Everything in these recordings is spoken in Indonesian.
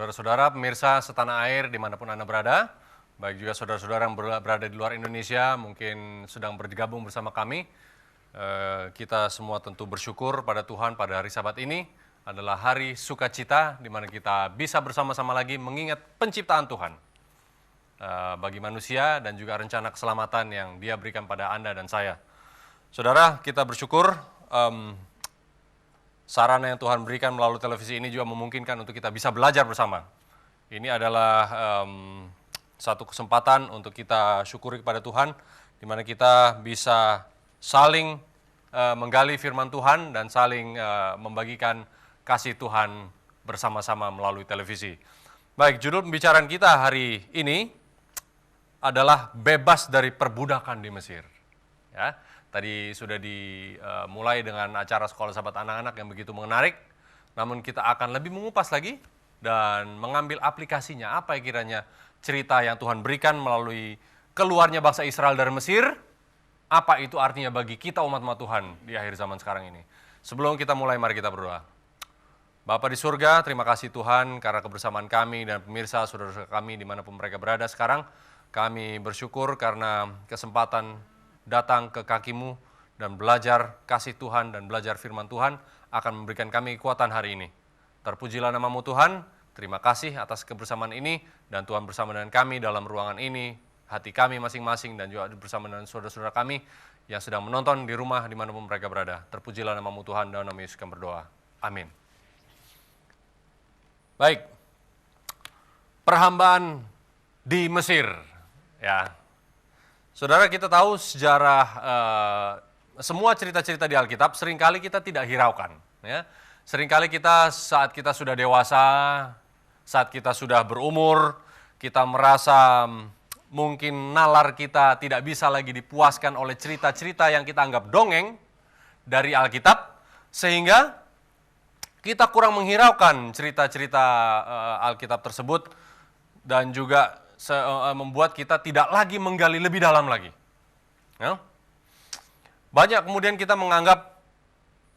Saudara-saudara, pemirsa setanah air dimanapun Anda berada, baik juga saudara-saudara yang berada di luar Indonesia, mungkin sedang bergabung bersama kami. Kita semua tentu bersyukur pada Tuhan pada hari Sabat ini adalah hari sukacita, di mana kita bisa bersama-sama lagi mengingat penciptaan Tuhan bagi manusia dan juga rencana keselamatan yang Dia berikan pada Anda dan saya. Saudara, kita bersyukur sarana yang Tuhan berikan melalui televisi ini juga memungkinkan untuk kita bisa belajar bersama. Ini adalah satu kesempatan untuk kita syukuri kepada Tuhan, di mana kita bisa saling menggali firman Tuhan dan saling membagikan kasih Tuhan bersama-sama melalui televisi. Baik, judul pembicaraan kita hari ini adalah bebas dari perbudakan di Mesir. Ya. Tadi sudah dimulai dengan acara Sekolah Sahabat Anak-anak yang begitu menarik, namun kita akan lebih mengupas lagi dan mengambil aplikasinya. Apa yang kiranya cerita yang Tuhan berikan melalui keluarnya bangsa Israel dari Mesir, apa itu artinya bagi kita umat-umat Tuhan di akhir zaman sekarang ini. Sebelum kita mulai, mari kita berdoa. Bapa di surga, terima kasih Tuhan karena kebersamaan kami dan pemirsa saudara-saudara kami dimanapun mereka berada sekarang. Kami bersyukur karena kesempatan datang ke kaki-Mu dan belajar kasih Tuhan dan belajar firman Tuhan akan memberikan kami kekuatan hari ini. Terpujilah nama-Mu Tuhan, terima kasih atas kebersamaan ini dan Tuhan bersama dengan kami dalam ruangan ini, hati kami masing-masing dan juga bersama dengan saudara-saudara kami yang sedang menonton di rumah dimanapun mereka berada. Terpujilah nama-Mu Tuhan, dalam nama Yesus kami berdoa. Amin. Baik, perhambaan di Mesir, ya. Saudara, kita tahu sejarah semua cerita-cerita di Alkitab seringkali kita tidak hiraukan. Ya. Seringkali kita saat kita sudah dewasa, saat kita sudah berumur, kita merasa mungkin nalar kita tidak bisa lagi dipuaskan oleh cerita-cerita yang kita anggap dongeng dari Alkitab, sehingga kita kurang menghiraukan cerita-cerita Alkitab tersebut dan juga membuat kita tidak lagi menggali lebih dalam lagi. Ya. Banyak kemudian kita menganggap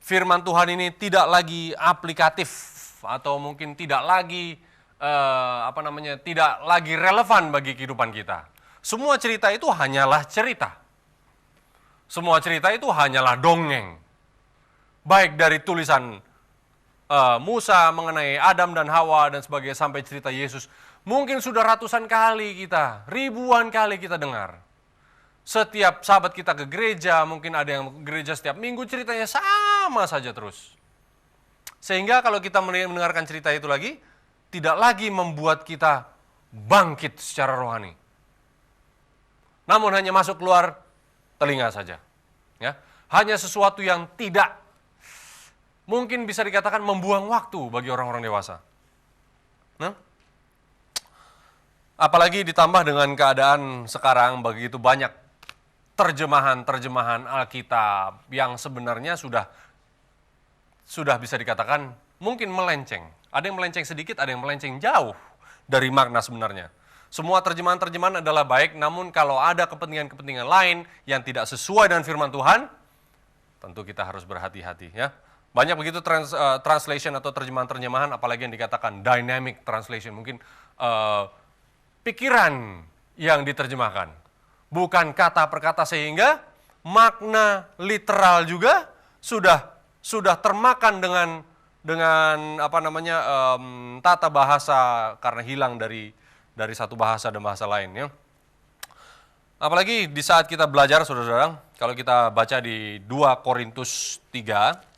firman Tuhan ini tidak lagi aplikatif atau mungkin tidak lagi tidak lagi relevan bagi kehidupan kita. Semua cerita itu hanyalah cerita. Semua cerita itu hanyalah dongeng. Baik dari tulisan Musa mengenai Adam dan Hawa dan sebagainya sampai cerita Yesus. Mungkin sudah ratusan kali kita, ribuan kali kita dengar. Setiap sahabat kita ke gereja, mungkin ada yang ke gereja setiap minggu, ceritanya sama saja terus. Sehingga kalau kita mendengarkan cerita itu lagi, tidak lagi membuat kita bangkit secara rohani. Namun hanya masuk keluar telinga saja. Ya. Hanya sesuatu yang tidak mungkin bisa dikatakan membuang waktu bagi orang-orang dewasa. Nah, apalagi ditambah dengan keadaan sekarang begitu banyak terjemahan Alkitab yang sebenarnya sudah bisa dikatakan mungkin melenceng. Ada yang melenceng sedikit, ada yang melenceng jauh dari makna sebenarnya. Semua terjemahan-terjemahan adalah baik, namun kalau ada kepentingan-kepentingan lain yang tidak sesuai dengan firman Tuhan, tentu kita harus berhati-hati, ya. Banyak begitu translation atau terjemahan-terjemahan, apalagi yang dikatakan dynamic translation, mungkin pikiran yang diterjemahkan, bukan kata per kata, sehingga makna literal juga sudah termakan dengan tata bahasa karena hilang dari satu bahasa dan bahasa lain, ya. Apalagi di saat kita belajar, saudara-saudara, kalau kita baca di 2 Korintus 3,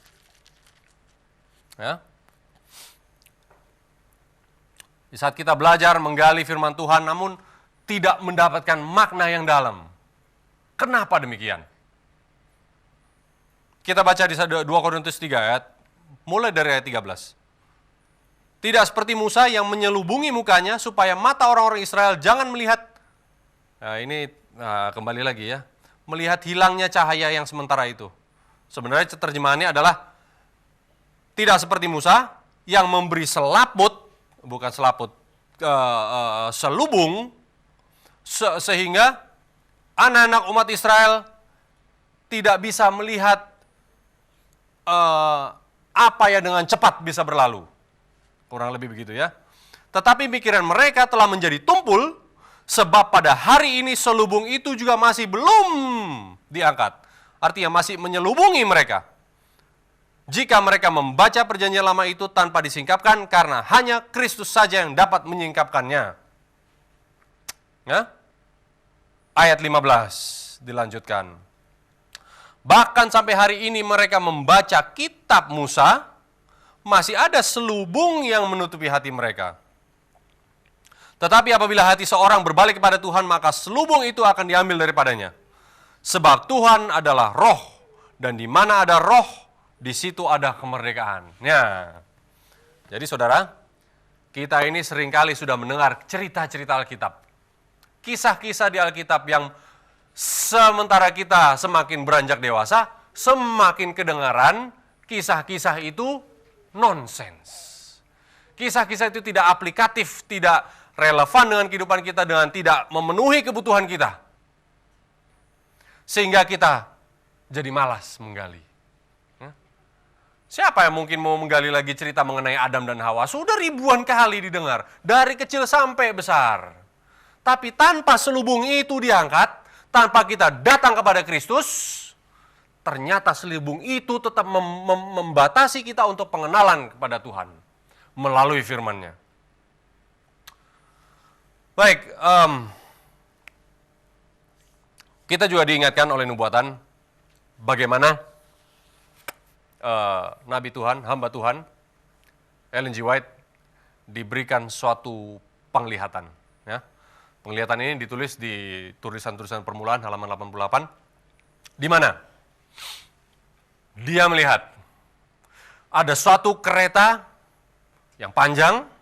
ya. Di saat kita belajar menggali firman Tuhan namun tidak mendapatkan makna yang dalam. Kenapa demikian? Kita baca di 2 Korintus 3 ayat, mulai dari ayat 13. Tidak seperti Musa yang menyelubungi mukanya supaya mata orang-orang Israel jangan melihat. Nah, ini kembali lagi, ya. Melihat hilangnya cahaya yang sementara itu. Sebenarnya terjemahannya adalah tidak seperti Musa yang memberi selubung, sehingga anak-anak umat Israel tidak bisa melihat apa yang dengan cepat bisa berlalu. Kurang lebih begitu, ya. Tetapi pikiran mereka telah menjadi tumpul, sebab pada hari ini selubung itu juga masih belum diangkat. Artinya masih menyelubungi mereka. Jika mereka membaca perjanjian lama itu tanpa disingkapkan, karena hanya Kristus saja yang dapat menyingkapkannya. Ya? Ayat 15 dilanjutkan. Bahkan sampai hari ini mereka membaca kitab Musa, masih ada selubung yang menutupi hati mereka. Tetapi apabila hati seorang berbalik kepada Tuhan, maka selubung itu akan diambil daripadanya. Sebab Tuhan adalah roh, dan di mana ada roh, di situ ada kemerdekaan. Ya. Jadi saudara, kita ini seringkali sudah mendengar cerita-cerita Alkitab. Kisah-kisah di Alkitab yang sementara kita semakin beranjak dewasa, semakin kedengaran kisah-kisah itu nonsens. Kisah-kisah itu tidak aplikatif, tidak relevan dengan kehidupan kita, dengan tidak memenuhi kebutuhan kita. Sehingga kita jadi malas menggali. Siapa yang mungkin mau menggali lagi cerita mengenai Adam dan Hawa? Sudah ribuan kali didengar, dari kecil sampai besar. Tapi tanpa selubung itu diangkat, tanpa kita datang kepada Kristus, ternyata selubung itu tetap membatasi kita untuk pengenalan kepada Tuhan melalui firman-Nya. Baik, kita juga diingatkan oleh nubuatan bagaimana Nabi Tuhan, hamba Tuhan, Ellen G. White diberikan suatu penglihatan. Ya. Penglihatan ini ditulis di tulisan-tulisan permulaan halaman 88, di mana dia melihat ada suatu kereta yang panjang.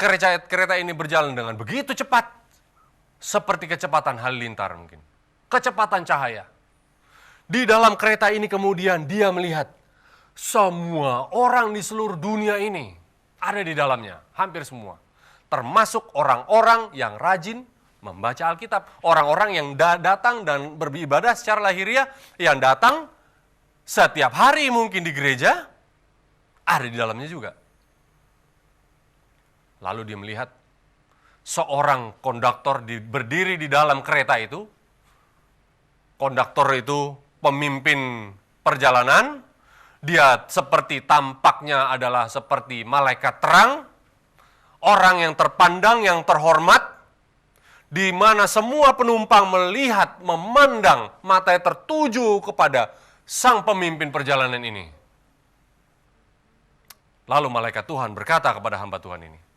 Kereta ini berjalan dengan begitu cepat, seperti kecepatan halilintar mungkin, kecepatan cahaya. Di dalam kereta ini kemudian dia melihat semua orang di seluruh dunia ini ada di dalamnya, hampir semua. Termasuk orang-orang yang rajin membaca Alkitab, orang-orang yang datang dan beribadah secara lahiriah, yang datang setiap hari mungkin di gereja, ada di dalamnya juga. Lalu dia melihat seorang konduktor berdiri di dalam kereta itu. Konduktor itu pemimpin perjalanan. Dia seperti tampaknya adalah seperti malaikat terang. Orang yang terpandang, yang terhormat. Di mana semua penumpang melihat, memandang, matanya tertuju kepada sang pemimpin perjalanan ini. Lalu malaikat Tuhan berkata kepada hamba Tuhan ini.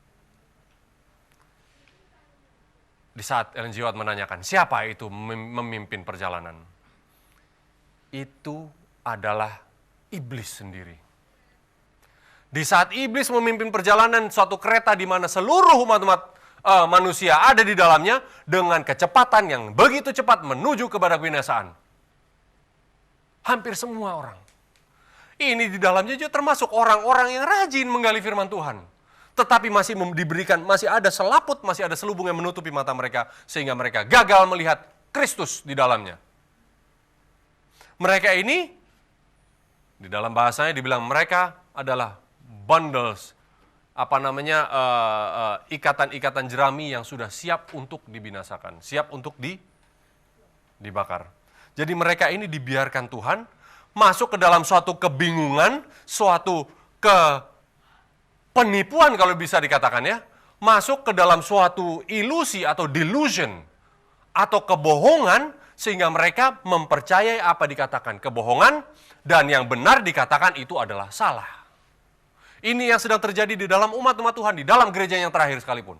Di saat Ellen G. White menanyakan, siapa itu memimpin perjalanan? Itu adalah iblis sendiri. Di saat iblis memimpin perjalanan suatu kereta di mana seluruh umat-umat manusia ada di dalamnya dengan kecepatan yang begitu cepat menuju kepada kebinasaan. Hampir semua orang. Ini di dalamnya juga termasuk orang-orang yang rajin menggali firman Tuhan. Tetapi masih diberikan, masih ada selaput, masih ada selubung yang menutupi mata mereka, sehingga mereka gagal melihat Kristus di dalamnya. Mereka ini, di dalam bahasanya dibilang mereka adalah bundles, ikatan-ikatan jerami yang sudah siap untuk dibinasakan, siap untuk dibakar. Jadi mereka ini dibiarkan Tuhan masuk ke dalam suatu kebingungan, suatu penipuan kalau bisa dikatakan ya, masuk ke dalam suatu ilusi atau delusion atau kebohongan sehingga mereka mempercayai apa dikatakan kebohongan dan yang benar dikatakan itu adalah salah. Ini yang sedang terjadi di dalam umat-umat Tuhan, di dalam gereja yang terakhir sekalipun.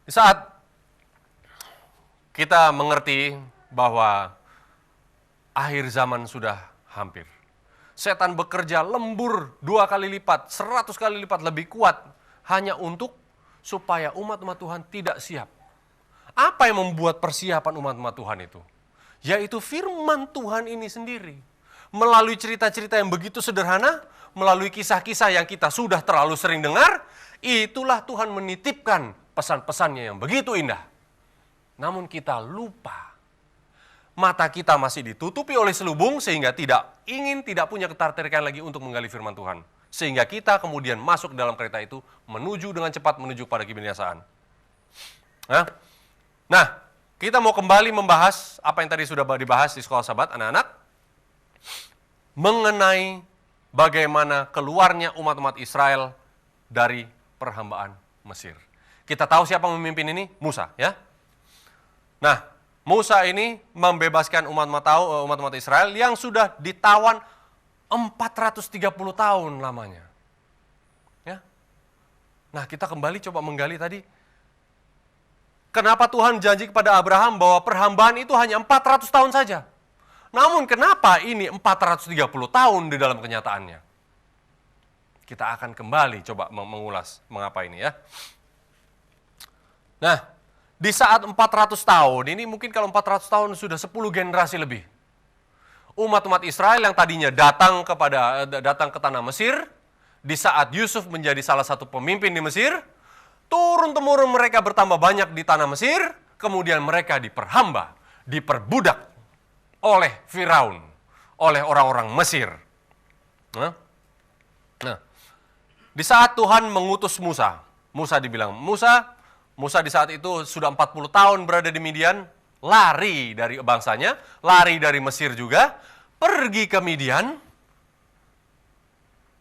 Di saat kita mengerti bahwa akhir zaman sudah hampir. Setan bekerja lembur 2 kali lipat, 100 kali lipat lebih kuat hanya untuk supaya umat-umat Tuhan tidak siap. Apa yang membuat persiapan umat-umat Tuhan itu? Yaitu firman Tuhan ini sendiri. Melalui cerita-cerita yang begitu sederhana, melalui kisah-kisah yang kita sudah terlalu sering dengar, itulah Tuhan menitipkan pesan-pesannya yang begitu indah. Namun kita lupa mata kita masih ditutupi oleh selubung sehingga tidak punya ketertarikan lagi untuk menggali firman Tuhan. Sehingga kita kemudian masuk dalam kereta itu menuju dengan cepat menuju pada kebinasaan. Nah, kita mau kembali membahas apa yang tadi sudah dibahas di sekolah Sabat, anak-anak, mengenai bagaimana keluarnya umat-umat Israel dari perhambaan Mesir. Kita tahu siapa memimpin ini? Musa, ya. Nah, Musa ini membebaskan umat-umat Israel yang sudah ditawan 430 tahun lamanya. Ya. Nah, kita kembali coba menggali tadi. Kenapa Tuhan janji kepada Abraham bahwa perhambaan itu hanya 400 tahun saja? Namun kenapa ini 430 tahun di dalam kenyataannya? Kita akan kembali coba mengulas mengapa ini ya. Nah, di saat 400 tahun, ini mungkin kalau 400 tahun sudah 10 generasi lebih. Umat-umat Israel yang tadinya datang ke tanah Mesir, di saat Yusuf menjadi salah satu pemimpin di Mesir, turun-temurun mereka bertambah banyak di tanah Mesir, kemudian mereka diperhamba, diperbudak oleh Firaun, oleh orang-orang Mesir. Nah, di saat Tuhan mengutus Musa, Musa dibilang, Musa di saat itu sudah 40 tahun berada di Midian, lari dari bangsanya, lari dari Mesir juga, pergi ke Midian.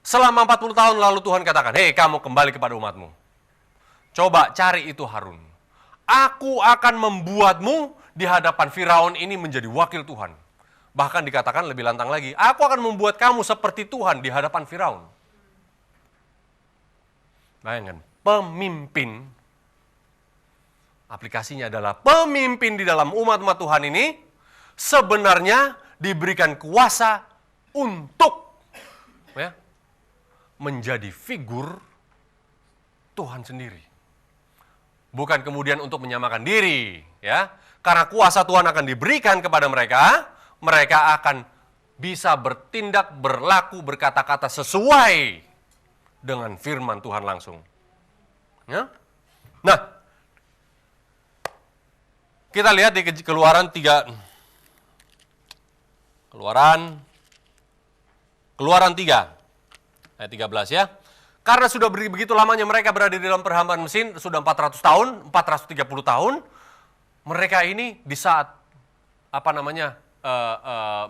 Selama 40 tahun lalu Tuhan katakan, hei kamu kembali kepada umatmu. Coba cari itu Harun. Aku akan membuatmu di hadapan Firaun ini menjadi wakil Tuhan. Bahkan dikatakan lebih lantang lagi, aku akan membuat kamu seperti Tuhan di hadapan Firaun. Bayangkan, pemimpin, aplikasinya adalah pemimpin di dalam umat-umat Tuhan ini sebenarnya diberikan kuasa untuk menjadi figur Tuhan sendiri. Bukan kemudian untuk menyamakan diri, ya. Karena kuasa Tuhan akan diberikan kepada mereka, mereka akan bisa bertindak, berlaku, berkata-kata sesuai dengan firman Tuhan langsung. Ya? Nah, kita lihat di Keluaran 3 ayat 13 ya. Karena sudah begitu lamanya mereka berada di dalam perhambaan Mesir, sudah 400 tahun, 430 tahun, mereka ini di saat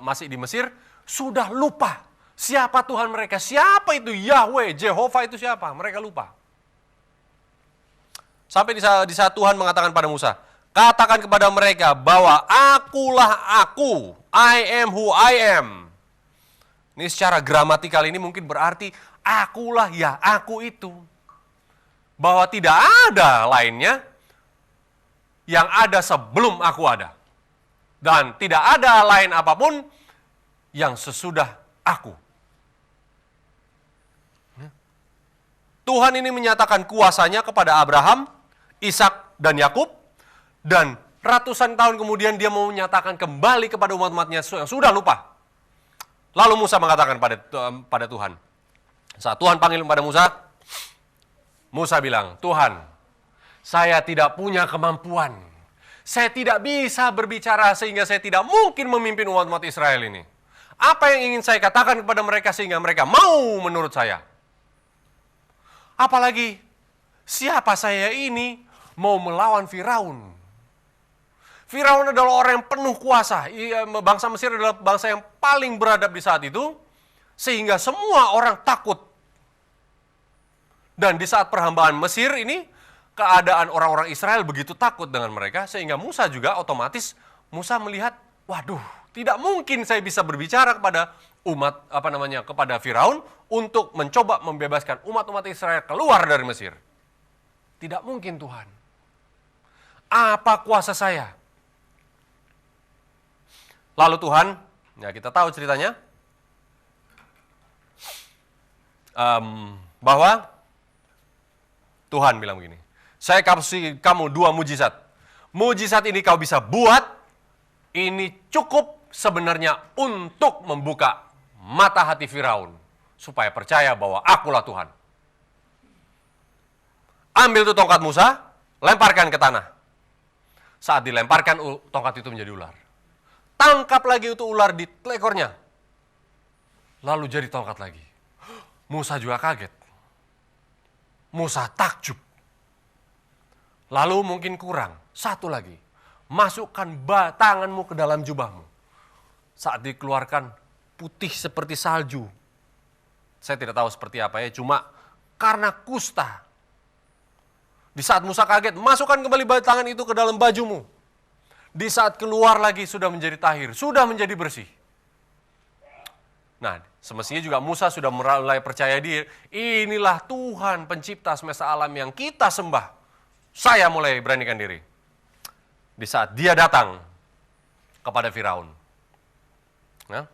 masih di Mesir sudah lupa siapa Tuhan mereka, siapa itu Yahweh, Jehovah itu siapa, mereka lupa. Sampai di saat Tuhan mengatakan pada Musa, katakan kepada mereka bahwa akulah aku, I am who I am. Ini secara gramatikal ini mungkin berarti akulah ya aku itu. Bahwa tidak ada lainnya yang ada sebelum aku ada. Dan tidak ada lain apapun yang sesudah aku. Tuhan ini menyatakan kuasanya kepada Abraham, Ishak, dan Yakub. Dan ratusan tahun kemudian dia mau menyatakan kembali kepada umat-umatnya yang sudah lupa. Lalu Musa mengatakan pada Tuhan. Saat Tuhan panggil pada Musa, Musa bilang, Tuhan, saya tidak punya kemampuan. Saya tidak bisa berbicara sehingga saya tidak mungkin memimpin umat-umat Israel ini. Apa yang ingin saya katakan kepada mereka sehingga mereka mau menurut saya? Apalagi siapa saya ini mau melawan Firaun? Firaun adalah orang yang penuh kuasa. Bangsa Mesir adalah bangsa yang paling beradab di saat itu. Sehingga semua orang takut. Dan di saat perhambaan Mesir ini, keadaan orang-orang Israel begitu takut dengan mereka. Sehingga Musa juga otomatis, Musa melihat, waduh, tidak mungkin saya bisa berbicara kepada kepada Firaun untuk mencoba membebaskan umat-umat Israel keluar dari Mesir. Tidak mungkin Tuhan. Apa kuasa saya? Lalu Tuhan, ya kita tahu ceritanya, bahwa Tuhan bilang begini, saya kasih kamu 2 mujizat. Mujizat ini kau bisa buat, ini cukup sebenarnya untuk membuka mata hati Firaun, supaya percaya bahwa akulah Tuhan. Ambil tuh tongkat Musa, lemparkan ke tanah. Saat dilemparkan, tongkat itu menjadi ular. tangkap lagi itu ular di ekornya. Lalu jadi tongkat lagi. Musa juga kaget. Musa takjub. Lalu mungkin kurang, satu lagi. Masukkan tanganmu ke dalam jubahmu. Saat dikeluarkan, putih seperti salju. Saya tidak tahu seperti apa ya, cuma karena kusta. Di saat Musa kaget, masukkan kembali tangan itu ke dalam bajumu. Di saat keluar lagi sudah menjadi tahir, sudah menjadi bersih. Nah, semestinya juga Musa sudah mulai percaya diri, inilah Tuhan pencipta semesta alam yang kita sembah. Saya mulai beranikan diri. Di saat dia datang kepada Firaun. Nah,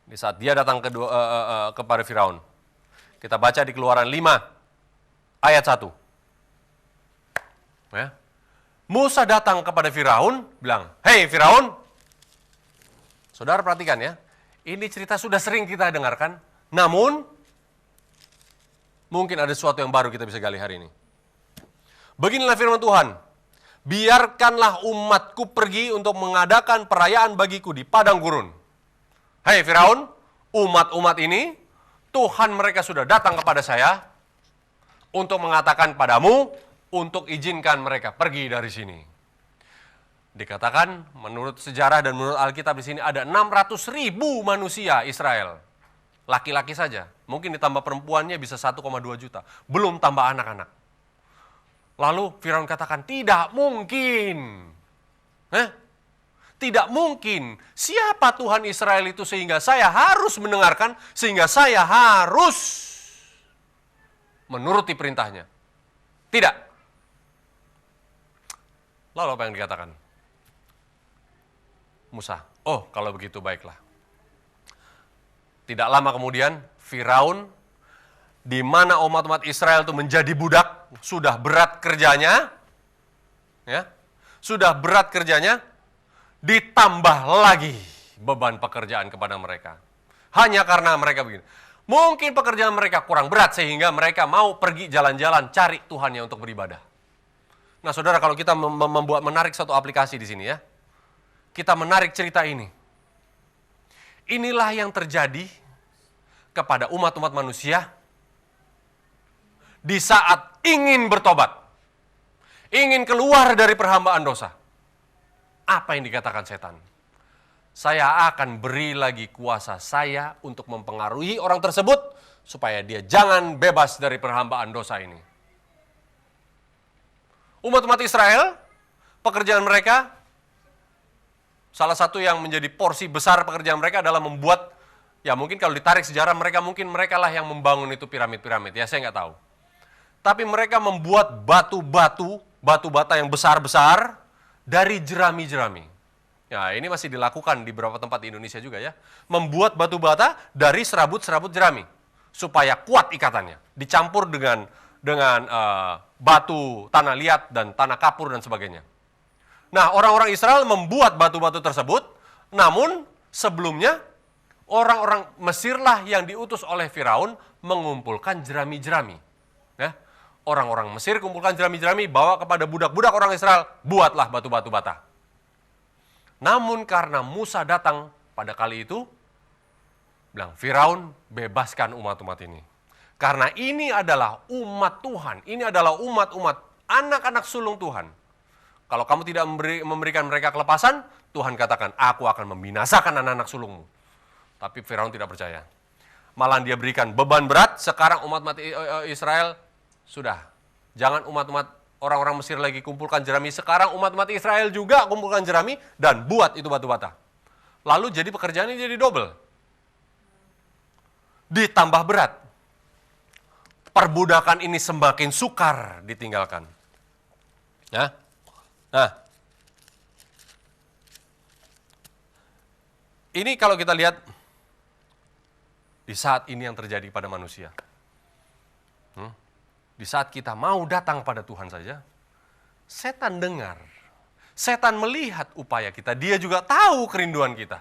di saat dia datang kepada Firaun. Kita baca di Keluaran 5 ayat 1. Ya. Musa datang kepada Firaun, bilang, "Hei Firaun." Saudara perhatikan ya, ini cerita sudah sering kita dengarkan, namun mungkin ada sesuatu yang baru kita bisa gali hari ini. Beginilah firman Tuhan, biarkanlah umatku pergi untuk mengadakan perayaan bagiku di padang gurun. Hei Firaun, umat-umat ini, Tuhan mereka sudah datang kepada saya untuk mengatakan padamu, untuk izinkan mereka pergi dari sini. Dikatakan menurut sejarah dan menurut Alkitab di sini ada 600.000 manusia Israel. Laki-laki saja. Mungkin ditambah perempuannya bisa 1,2 juta. Belum tambah anak-anak. Lalu Firaun katakan, tidak mungkin. Tidak mungkin. Siapa Tuhan Israel itu sehingga saya harus mendengarkan, sehingga saya harus menuruti perintahnya? Tidak. Lalu apa yang dikatakan? Musa, oh kalau begitu baiklah. Tidak lama kemudian, Firaun, di mana umat-umat Israel itu menjadi budak, sudah berat kerjanya, ya, sudah berat kerjanya, ditambah lagi beban pekerjaan kepada mereka. Hanya karena mereka begini. Mungkin pekerjaan mereka kurang berat sehingga mereka mau pergi jalan-jalan cari Tuhannya untuk beribadah. Nah saudara, kalau kita menarik satu aplikasi di sini ya, kita menarik cerita ini. Inilah yang terjadi kepada umat-umat manusia di saat ingin bertobat, ingin keluar dari perhambaan dosa. Apa yang dikatakan setan? Saya akan beri lagi kuasa saya untuk mempengaruhi orang tersebut supaya dia jangan bebas dari perhambaan dosa ini. Umat-umat Israel, pekerjaan mereka, salah satu yang menjadi porsi besar pekerjaan mereka adalah membuat, ya mungkin kalau ditarik sejarah mereka lah yang membangun itu piramid-piramid, ya saya nggak tahu. Tapi mereka membuat batu bata yang besar-besar dari jerami-jerami. Ya ini masih dilakukan di beberapa tempat di Indonesia juga ya. Membuat batu bata dari serabut-serabut jerami. Supaya kuat ikatannya. Dicampur dengan batu, tanah liat, dan tanah kapur dan sebagainya. Nah orang-orang Israel membuat batu-batu tersebut, namun sebelumnya orang-orang Mesirlah yang diutus oleh Firaun mengumpulkan jerami-jerami. Ya. Orang-orang Mesir kumpulkan jerami-jerami, bawa kepada budak-budak orang Israel, buatlah batu-batu bata. Namun karena Musa datang pada kali itu, bilang, Firaun bebaskan umat-umat ini. Karena ini adalah umat Tuhan, ini adalah umat-umat, anak-anak sulung Tuhan. Kalau kamu tidak memberikan mereka kelepasan, Tuhan katakan, aku akan membinasakan anak-anak sulungmu. Tapi Firaun tidak percaya. Malah dia berikan beban berat, sekarang umat-umat Israel, sudah, jangan umat-umat orang-orang Mesir lagi kumpulkan jerami, sekarang umat-umat Israel juga kumpulkan jerami dan buat itu batu bata. Lalu jadi pekerjaannya jadi double. Ditambah berat. Perbudakan ini semakin sukar ditinggalkan. Ya. Nah. Ini kalau kita lihat di saat ini yang terjadi pada manusia. Di saat kita mau datang pada Tuhan saja, setan dengar, setan melihat upaya kita, dia juga tahu kerinduan kita.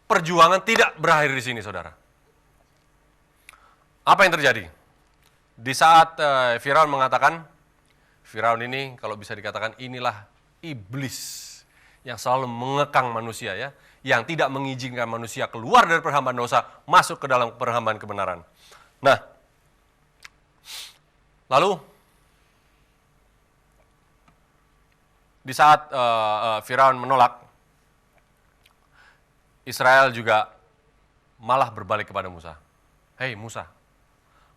Perjuangan tidak berakhir di sini, saudara. Apa yang terjadi? Di saat Firaun mengatakan, Firaun ini kalau bisa dikatakan inilah iblis yang selalu mengekang manusia ya, yang tidak mengizinkan manusia keluar dari perhambaan dosa, masuk ke dalam perhambaan kebenaran. Nah, lalu di saat Firaun menolak, Israel juga malah berbalik kepada Musa. Hei Musa,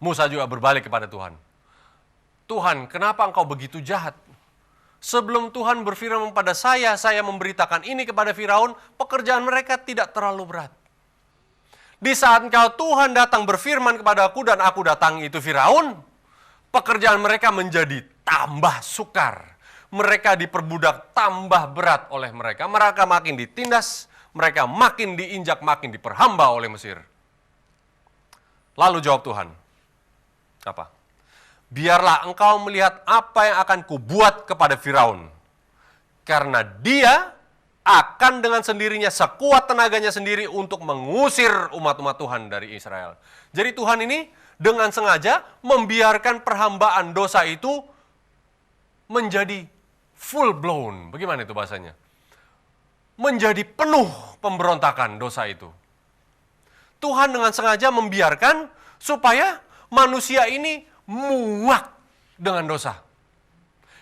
Musa juga berbalik kepada Tuhan. Tuhan, kenapa engkau begitu jahat? Sebelum Tuhan berfirman pada saya memberitakan ini kepada Firaun, pekerjaan mereka tidak terlalu berat. Di saat engkau Tuhan datang berfirman kepadaku dan aku datangi itu Firaun, pekerjaan mereka menjadi tambah sukar. Mereka diperbudak tambah berat oleh mereka. Mereka makin ditindas, mereka makin diinjak, makin diperhamba oleh Mesir. Lalu jawab Tuhan, apa? Biarlah engkau melihat apa yang akan kubuat kepada Firaun. Karena dia akan dengan sendirinya sekuat tenaganya sendiri untuk mengusir umat-umat Tuhan dari Israel. Jadi Tuhan ini dengan sengaja membiarkan perhambaan dosa itu menjadi full blown. Bagaimana itu bahasanya? Menjadi penuh pemberontakan dosa itu. Tuhan dengan sengaja membiarkan supaya manusia ini muak dengan dosa.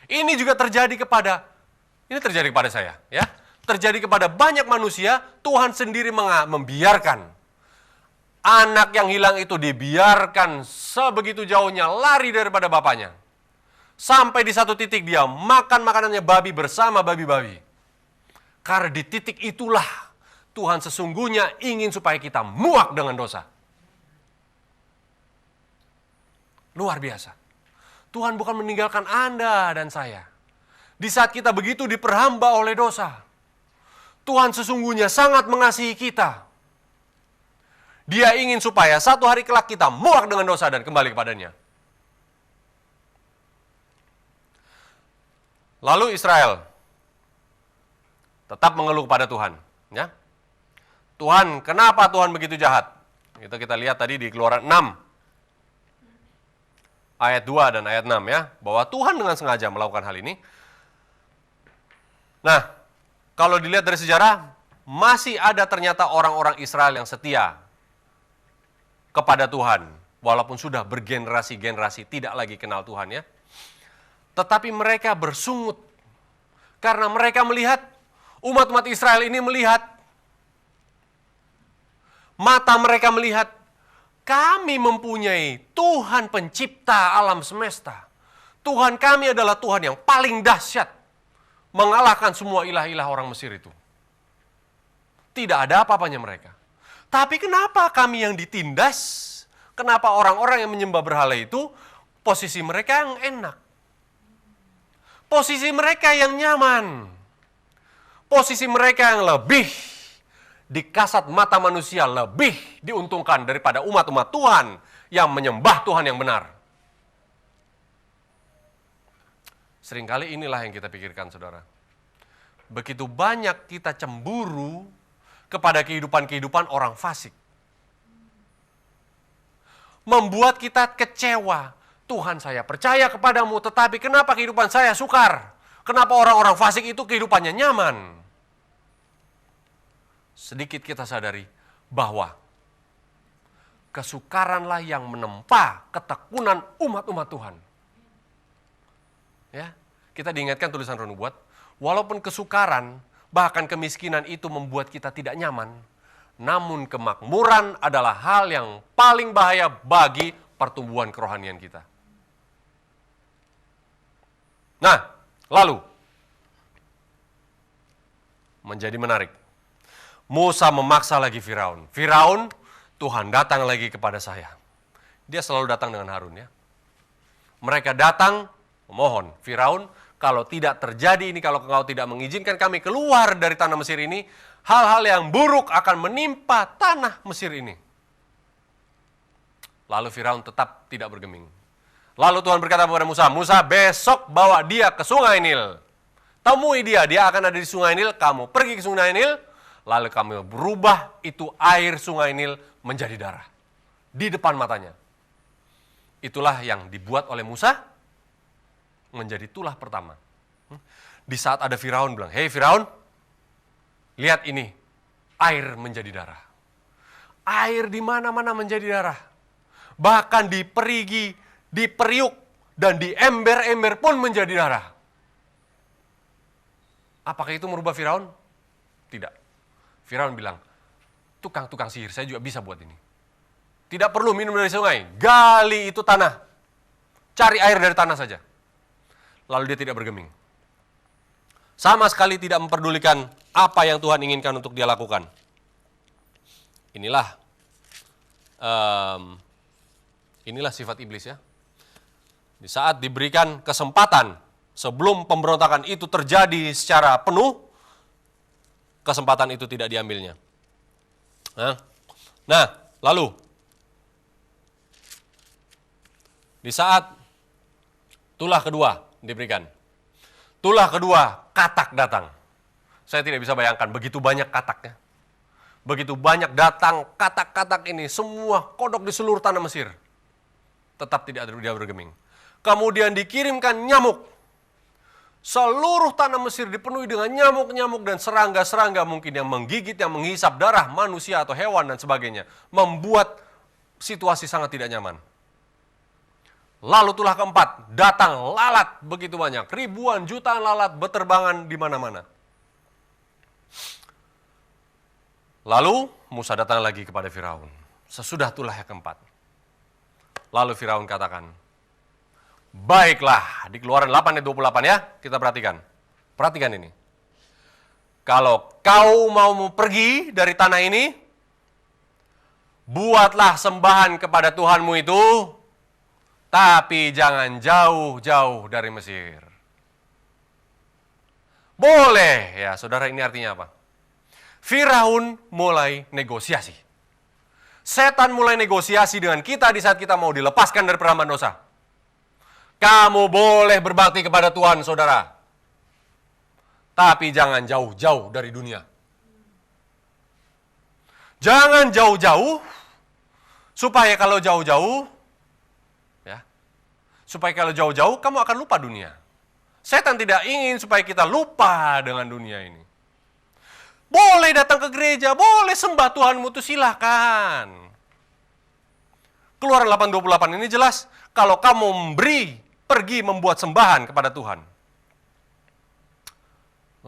Ini juga terjadi kepada saya, ya. Terjadi kepada banyak manusia. Tuhan sendiri membiarkan anak yang hilang itu dibiarkan sebegitu jauhnya lari daripada bapaknya. Sampai di satu titik dia makan makanannya babi bersama babi-babi. Karena di titik itulah Tuhan sesungguhnya ingin supaya kita muak dengan dosa. Luar biasa. Tuhan bukan meninggalkan Anda dan saya. Di saat kita begitu diperhamba oleh dosa, Tuhan sesungguhnya sangat mengasihi kita. Dia ingin supaya satu hari kelak kita muak dengan dosa dan kembali kepadanya. Lalu Israel tetap mengeluh kepada Tuhan. Ya. Tuhan, kenapa Tuhan begitu jahat? Itu kita lihat tadi di Keluaran 6. Ayat 2 dan ayat 6 ya, bahwa Tuhan dengan sengaja melakukan hal ini. Nah, kalau dilihat dari sejarah, masih ada ternyata orang-orang Israel yang setia kepada Tuhan, walaupun sudah bergenerasi-generasi tidak lagi kenal Tuhan ya. Tetapi mereka bersungut, karena mereka melihat, umat-umat Israel ini melihat, mata mereka melihat, kami mempunyai Tuhan pencipta alam semesta. Tuhan kami adalah Tuhan yang paling dahsyat, mengalahkan semua ilah-ilah orang Mesir itu. Tidak ada apa-apanya mereka. Tapi kenapa kami yang ditindas? Kenapa orang-orang yang menyembah berhala itu posisi mereka yang enak? Posisi mereka yang nyaman. Posisi mereka yang lebih di kasat mata manusia lebih diuntungkan daripada umat-umat Tuhan yang menyembah Tuhan yang benar. Seringkali inilah yang kita pikirkan, saudara. Begitu banyak kita cemburu kepada kehidupan-kehidupan orang fasik. Membuat kita kecewa. Tuhan, saya percaya kepadamu, tetapi kenapa kehidupan saya sukar? Kenapa orang-orang fasik itu kehidupannya nyaman? Sedikit kita sadari bahwa kesukaranlah yang menempa ketekunan umat-umat Tuhan. Ya, kita diingatkan tulisan Renubuat, walaupun kesukaran, bahkan kemiskinan itu membuat kita tidak nyaman, namun kemakmuran adalah hal yang paling bahaya bagi pertumbuhan kerohanian kita. Nah, lalu menjadi menarik. Musa memaksa lagi Firaun. Firaun, Tuhan datang lagi kepada saya. Dia selalu datang dengan Harun ya. Mereka datang memohon, Firaun, kalau tidak terjadi ini, kalau engkau tidak mengizinkan kami keluar dari tanah Mesir ini, hal-hal yang buruk akan menimpa tanah Mesir ini. Lalu Firaun tetap tidak bergeming. Lalu Tuhan berkata kepada Musa, Musa besok bawa dia ke sungai Nil. Temui dia akan ada di sungai Nil, kamu pergi ke sungai Nil, lalu kamu berubah itu air sungai Nil menjadi darah. Di depan matanya. Itulah yang dibuat oleh Musa menjadi tulah pertama. Di saat ada Firaun bilang, hei Firaun, lihat ini, air menjadi darah. Air di mana-mana menjadi darah. Bahkan di perigi, di periuk, dan di ember-ember pun menjadi darah. Apakah itu merubah Firaun? Tidak. Firaun bilang, tukang-tukang sihir, saya juga bisa buat ini. Tidak perlu minum dari sungai, gali itu tanah. Cari air dari tanah saja. Lalu dia tidak bergeming. Sama sekali tidak memperdulikan apa yang Tuhan inginkan untuk dia lakukan. Inilah sifat iblis ya. Di saat diberikan kesempatan sebelum pemberontakan itu terjadi secara penuh, kesempatan itu tidak diambilnya. Nah, lalu di saat tulah kedua diberikan, tulah kedua katak datang. Saya tidak bisa bayangkan begitu banyak kataknya. Begitu banyak datang katak-katak ini, semua kodok di seluruh tanah Mesir. Tetap tidak dia bergeming. Kemudian dikirimkan nyamuk. Seluruh tanah Mesir dipenuhi dengan nyamuk-nyamuk dan serangga-serangga mungkin yang menggigit, yang menghisap darah manusia atau hewan dan sebagainya. Membuat situasi sangat tidak nyaman. Lalu tulah keempat, datang lalat begitu banyak. Ribuan jutaan lalat berterbangan di mana-mana. Lalu Musa datang lagi kepada Firaun. Sesudah tulah yang keempat. Lalu Firaun katakan, baiklah, di Keluaran 8 ayat 28 ya, kita perhatikan. Perhatikan ini. Kalau kau mau pergi dari tanah ini, buatlah sembahan kepada Tuhanmu itu, tapi jangan jauh-jauh dari Mesir. Boleh, ya saudara, ini artinya apa? Firaun mulai negosiasi. Setan mulai negosiasi dengan kita di saat kita mau dilepaskan dari perhambahan dosa. Kamu boleh berbakti kepada Tuhan, saudara. Tapi jangan jauh-jauh dari dunia. Jangan jauh-jauh, supaya kalau jauh-jauh, kamu akan lupa dunia. Setan tidak ingin supaya kita lupa dengan dunia ini. Boleh datang ke gereja, boleh sembah Tuhanmu itu silahkan. Keluaran 8:28 ini jelas, kalau kamu pergi membuat sembahan kepada Tuhan.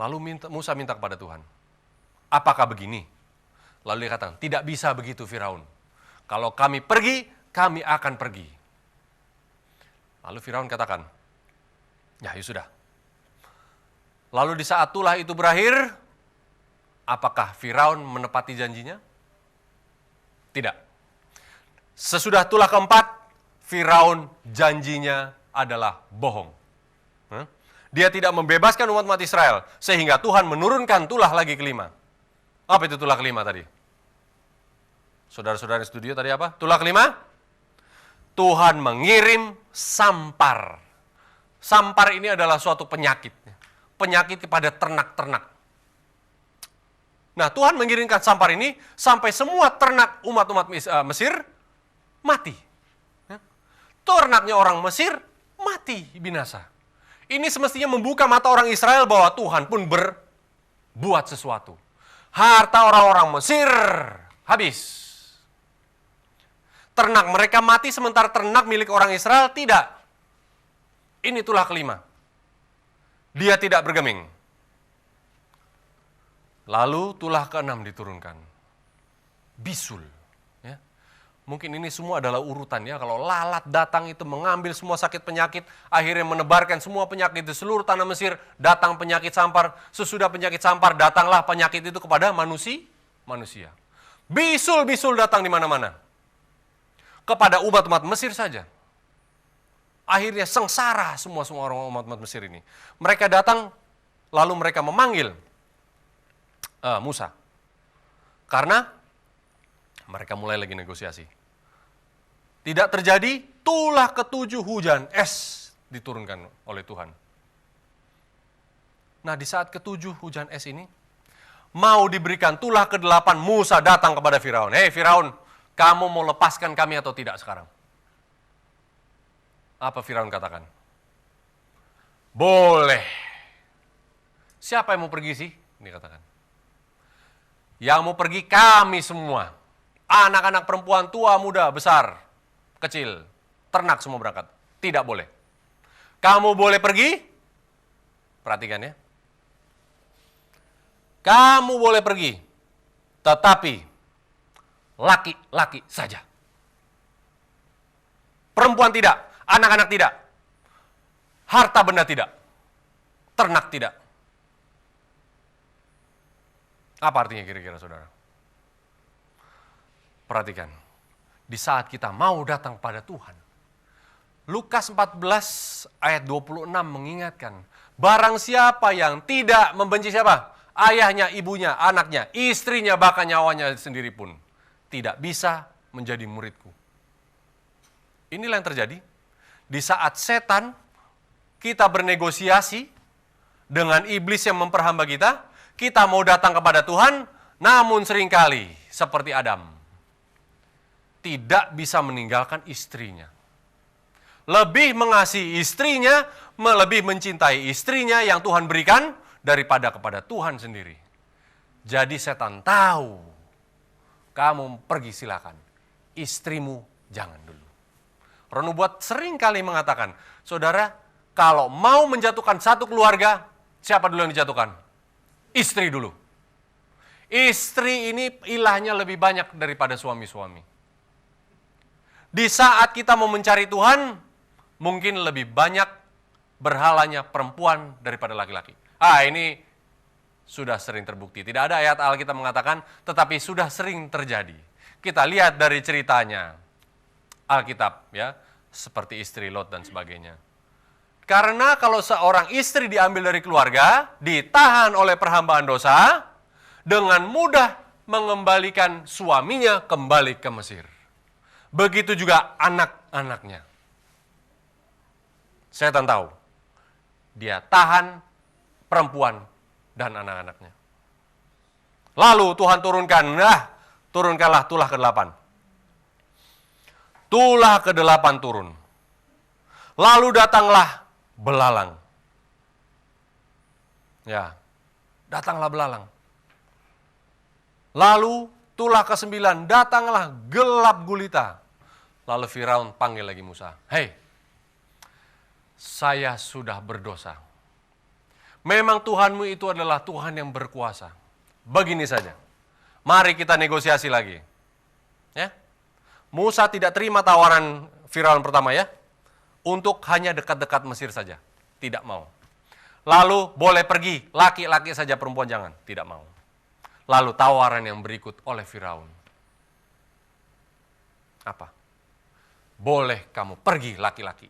Lalu Musa minta kepada Tuhan, apakah begini? Lalu dia katakan, tidak bisa begitu Firaun. Kalau kami pergi, kami akan pergi. Lalu Firaun katakan, ya sudah. Lalu di saat tulah itu berakhir, apakah Firaun menepati janjinya? Tidak. Sesudah tulah keempat, Firaun janjinya adalah bohong. Dia tidak membebaskan umat Israel, sehingga Tuhan menurunkan tulah lagi kelima. Apa itu tulah kelima tadi? Saudara-saudara di studio tadi apa? Tulah kelima? Tuhan mengirim sampar. Sampar ini adalah suatu penyakit. Penyakit kepada ternak-ternak. Nah, Tuhan mengirimkan sampar ini sampai semua ternak umat-umat Mesir mati. Ternaknya orang Mesir mati binasa. Ini semestinya membuka mata orang Israel bahwa Tuhan pun berbuat sesuatu. Harta orang-orang Mesir habis. Ternak mereka mati sementara ternak milik orang Israel tidak. Ini tulah kelima. Dia tidak bergeming. Lalu tulah keenam diturunkan. Bisul. Ya. Mungkin ini semua adalah urutan ya. Kalau lalat datang itu mengambil semua sakit penyakit, akhirnya menebarkan semua penyakit di seluruh tanah Mesir, datang penyakit sampar. Sesudah penyakit sampar, datanglah penyakit itu kepada manusia. Bisul-bisul datang di mana-mana. Kepada umat-umat Mesir saja. Akhirnya sengsara semua orang umat-umat Mesir ini. Mereka datang, lalu mereka memanggil Musa. Karena mereka mulai lagi negosiasi. Tidak terjadi, tulah ketujuh hujan es diturunkan oleh Tuhan. Nah, di saat ketujuh hujan es ini, mau diberikan tulah ke-8, Musa datang kepada Firaun. Hei Firaun, kamu mau lepaskan kami atau tidak sekarang? Apa Firaun katakan? Boleh. Siapa yang mau pergi sih? Dia katakan. Yang mau pergi kami semua. Anak-anak perempuan, tua, muda, besar, kecil, ternak semua berangkat. Tidak boleh. Kamu boleh pergi, perhatikan ya. Kamu boleh pergi, tetapi laki-laki saja. Perempuan tidak, anak-anak tidak, harta benda tidak, ternak tidak. Apa artinya kira-kira saudara? Perhatikan, di saat kita mau datang pada Tuhan, Lukas 14 ayat 26 mengingatkan, barang siapa yang tidak membenci siapa? Ayahnya, ibunya, anaknya, istrinya, bahkan nyawanya sendiri pun tidak bisa menjadi muridku. Inilah yang terjadi di saat setan kita bernegosiasi dengan iblis yang memperhamba kita, kita mau datang kepada Tuhan, namun seringkali seperti Adam, tidak bisa meninggalkan istrinya. Lebih mengasihi istrinya, lebih mencintai istrinya yang Tuhan berikan, daripada kepada Tuhan sendiri. Jadi setan tahu, kamu pergi silakan, istrimu jangan dulu. Renubuat sering kali mengatakan, saudara, kalau mau menjatuhkan satu keluarga, siapa dulu yang dijatuhkan? Istri dulu. Istri ini ilahnya lebih banyak daripada suami-suami. Di saat kita mau mencari Tuhan, mungkin lebih banyak berhalanya perempuan daripada laki-laki. Ini sudah sering terbukti. Tidak ada ayat Alkitab mengatakan, tetapi sudah sering terjadi. Kita lihat dari ceritanya Alkitab, ya, seperti istri Lot dan sebagainya. Karena kalau seorang istri diambil dari keluarga, ditahan oleh perhambaan dosa, dengan mudah mengembalikan suaminya kembali ke Mesir. Begitu juga anak-anaknya. Setan tahu, dia tahan perempuan dan anak-anaknya. Lalu Tuhan turunkanlah tulah ke-8. Tulah ke-8 turun. Lalu datanglah belalang. Ya, datanglah belalang. Lalu tulah ke-9, datanglah gelap gulita. Lalu Firaun panggil lagi Musa. Hei, saya sudah berdosa. Memang Tuhanmu itu adalah Tuhan yang berkuasa. Begini saja, mari kita negosiasi lagi. Ya, Musa tidak terima tawaran Firaun pertama ya, untuk hanya dekat-dekat Mesir saja. Tidak mau. Lalu boleh pergi, laki-laki saja, perempuan jangan. Tidak mau. Lalu tawaran yang berikut oleh Firaun. Apa? Boleh kamu pergi laki-laki.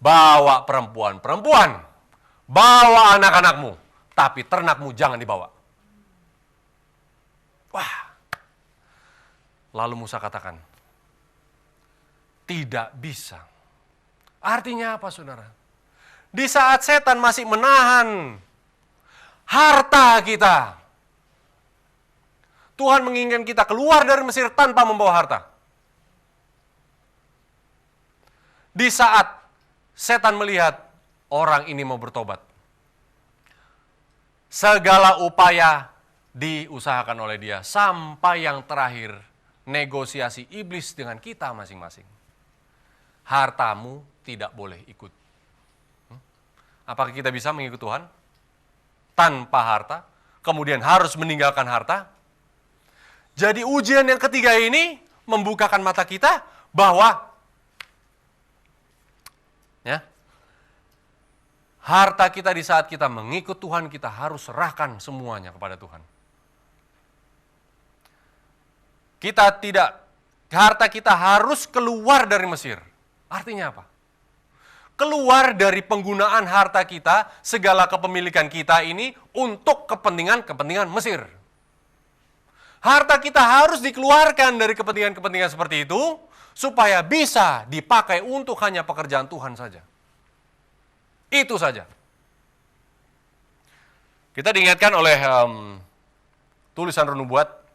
Bawa perempuan-perempuan. Bawa anak-anakmu, tapi ternakmu jangan dibawa. Wah. Lalu Musa katakan, tidak bisa. Artinya apa, saudara? Di saat setan masih menahan harta kita, Tuhan menginginkan kita keluar dari Mesir tanpa membawa harta. Di saat setan melihat orang ini mau bertobat, segala upaya diusahakan oleh dia, sampai yang terakhir, negosiasi iblis dengan kita masing-masing. Hartamu tidak boleh ikut. Apakah kita bisa mengikut Tuhan tanpa harta, kemudian harus meninggalkan harta? Jadi ujian yang ketiga ini membukakan mata kita bahwa ya, harta kita di saat kita mengikut Tuhan, kita harus serahkan semuanya kepada Tuhan. Harta kita harus keluar dari Mesir. Artinya apa? Keluar dari penggunaan harta kita, segala kepemilikan kita ini untuk kepentingan Mesir. Harta kita harus dikeluarkan dari kepentingan-kepentingan seperti itu, supaya bisa dipakai untuk hanya pekerjaan Tuhan saja. Itu saja. Kita diingatkan oleh tulisan Renubuat,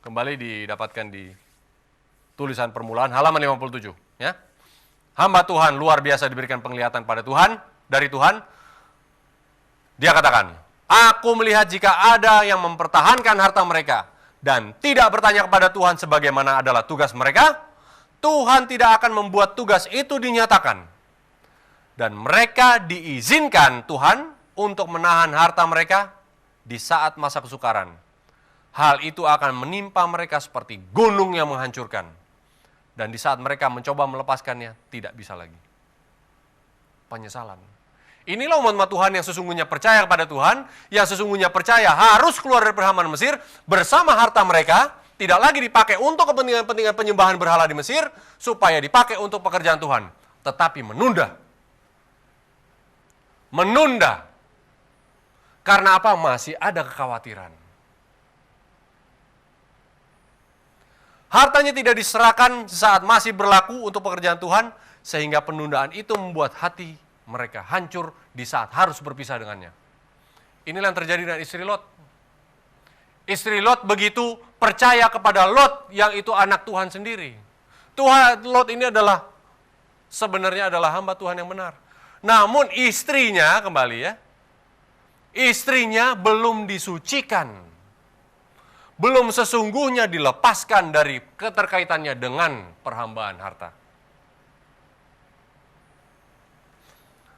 kembali didapatkan di tulisan permulaan, halaman 57. Ya. Hamba Tuhan luar biasa diberikan penglihatan pada Tuhan, dari Tuhan. Dia katakan, aku melihat jika ada yang mempertahankan harta mereka dan tidak bertanya kepada Tuhan sebagaimana adalah tugas mereka, Tuhan tidak akan membuat tugas itu dinyatakan. Dan mereka diizinkan Tuhan untuk menahan harta mereka di saat masa kesukaran. Hal itu akan menimpa mereka seperti gunung yang menghancurkan. Dan di saat mereka mencoba melepaskannya, tidak bisa lagi. Penyesalan. Inilah umat Tuhan yang sesungguhnya percaya kepada Tuhan, yang sesungguhnya percaya harus keluar dari perhamaan Mesir bersama harta mereka, tidak lagi dipakai untuk kepentingan-kepentingan penyembahan berhala di Mesir, supaya dipakai untuk pekerjaan Tuhan, tetapi menunda. Menunda. Karena apa? Masih ada kekhawatiran. Hartanya tidak diserahkan saat masih berlaku untuk pekerjaan Tuhan, sehingga penundaan itu membuat hati mereka hancur di saat harus berpisah dengannya. Inilah yang terjadi dengan istri Lot. Istri Lot begitu percaya kepada Lot yang itu anak Tuhan sendiri. Tuhan Lot ini sebenarnya adalah hamba Tuhan yang benar. Namun istrinya, kembali ya, istrinya belum disucikan. Belum sesungguhnya dilepaskan dari keterkaitannya dengan perhambaan harta.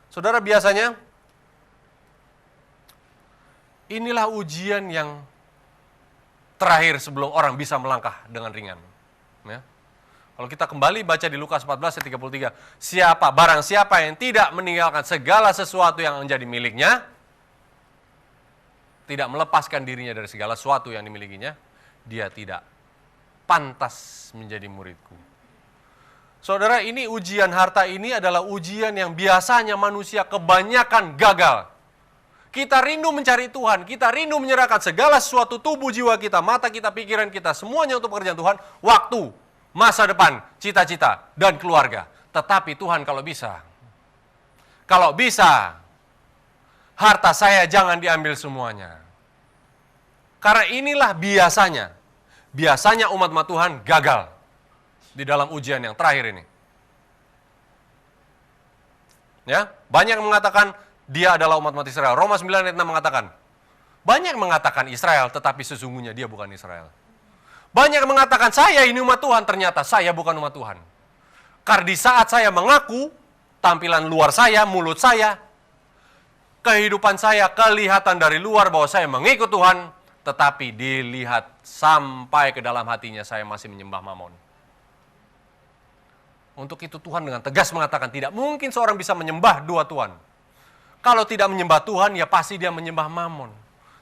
Saudara, biasanya inilah ujian yang terakhir sebelum orang bisa melangkah dengan ringan. Ya. Kalau kita kembali baca di Lukas 14 ayat 33, barang siapa yang tidak meninggalkan segala sesuatu yang menjadi miliknya, tidak melepaskan dirinya dari segala sesuatu yang dimilikinya, dia tidak pantas menjadi muridku. Saudara, ini ujian harta ini adalah ujian yang biasanya manusia kebanyakan gagal. Kita rindu mencari Tuhan, kita rindu menyerahkan segala sesuatu, tubuh, jiwa kita, mata kita, pikiran kita, semuanya untuk pekerjaan Tuhan, waktu, masa depan, cita-cita, dan keluarga. Tetapi Tuhan kalau bisa, harta saya jangan diambil semuanya. Karena inilah biasanya umat Tuhan gagal di dalam ujian yang terakhir ini. Ya, banyak yang mengatakan dia adalah umat Israel. Roma 9 ayat 6 mengatakan, banyak mengatakan Israel, tetapi sesungguhnya dia bukan Israel. Banyak yang mengatakan saya ini umat Tuhan, ternyata saya bukan umat Tuhan. Karena di saat saya mengaku, tampilan luar saya, mulut saya, kehidupan saya kelihatan dari luar bahwa saya mengikut Tuhan, tetapi dilihat sampai ke dalam hatinya saya masih menyembah Mamon. Untuk itu Tuhan dengan tegas mengatakan tidak mungkin seorang bisa menyembah dua Tuhan. Kalau tidak menyembah Tuhan, ya pasti dia menyembah Mamon.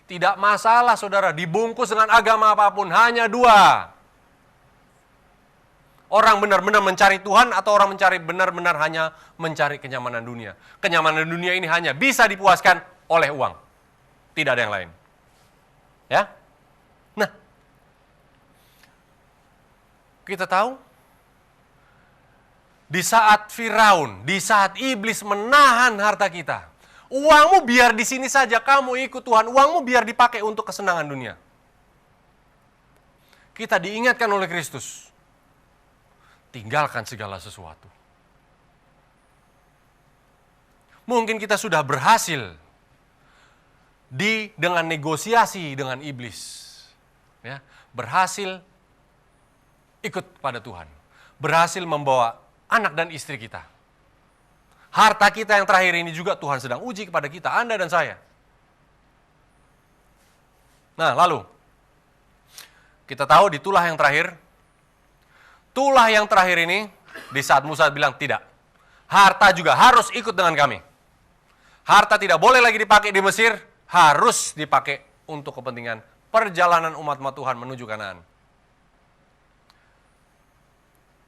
Tidak masalah saudara, dibungkus dengan agama apapun, hanya dua. Orang benar-benar mencari Tuhan atau orang benar-benar hanya mencari kenyamanan dunia. Kenyamanan dunia ini hanya bisa dipuaskan oleh uang. Tidak ada yang lain. Ya. Nah, kita tahu di saat Firaun, di saat iblis menahan harta kita, uangmu biar di sini saja, kamu ikut Tuhan, uangmu biar dipakai untuk kesenangan dunia. Kita diingatkan oleh Kristus, tinggalkan segala sesuatu. Mungkin kita sudah berhasil dengan negosiasi dengan iblis, ya, berhasil ikut pada Tuhan, berhasil membawa anak dan istri kita. Harta kita yang terakhir ini juga Tuhan sedang uji kepada kita, Anda dan saya. Nah, lalu kita tahu di tulah yang terakhir ini, di saat Musa bilang tidak, harta juga harus ikut dengan kami. Harta tidak boleh lagi dipakai di Mesir, harus dipakai untuk kepentingan perjalanan umat Tuhan menuju Kanaan.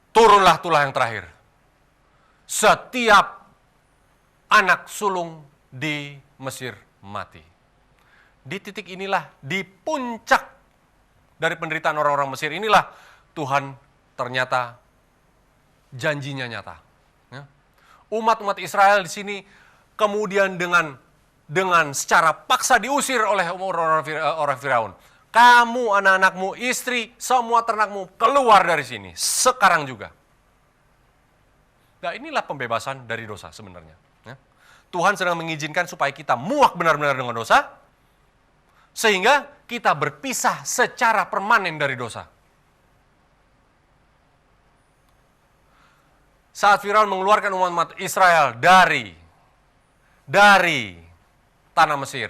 Turunlah tulah yang terakhir. Setiap anak sulung di Mesir mati. Di titik inilah, di puncak dari penderitaan orang-orang Mesir inilah Tuhan ternyata janjinya nyata. Ya. Umat-umat Israel di sini kemudian dengan secara paksa diusir oleh orang Firaun. Kamu, anak-anakmu, istri, semua ternakmu keluar dari sini. Sekarang juga. Nah, inilah pembebasan dari dosa sebenarnya. Ya. Tuhan sedang mengizinkan supaya kita muak benar-benar dengan dosa. Sehingga kita berpisah secara permanen dari dosa. Saat Firaun mengeluarkan umat Israel dari tanah Mesir,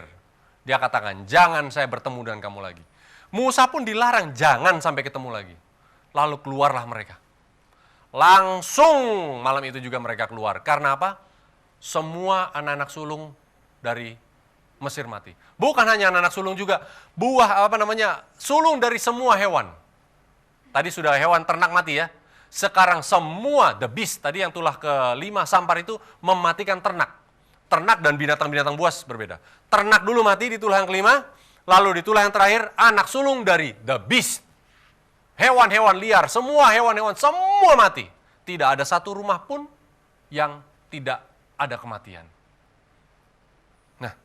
dia katakan, jangan saya bertemu dengan kamu lagi. Musa pun dilarang, jangan sampai ketemu lagi. Lalu keluarlah mereka. Langsung malam itu juga mereka keluar. Karena apa? Semua anak-anak sulung dari Mesir mati. Bukan hanya anak-anak sulung juga, sulung dari semua hewan. Tadi sudah hewan ternak mati ya. Sekarang semua the beast, tadi yang tulah ke-5 sampar itu mematikan ternak. Ternak dan binatang-binatang buas berbeda. Ternak dulu mati di tulah yang ke-5, lalu di tulah yang terakhir anak sulung dari the beast. Hewan-hewan liar, semua hewan-hewan semua mati. Tidak ada satu rumah pun yang tidak ada kematian. Nah,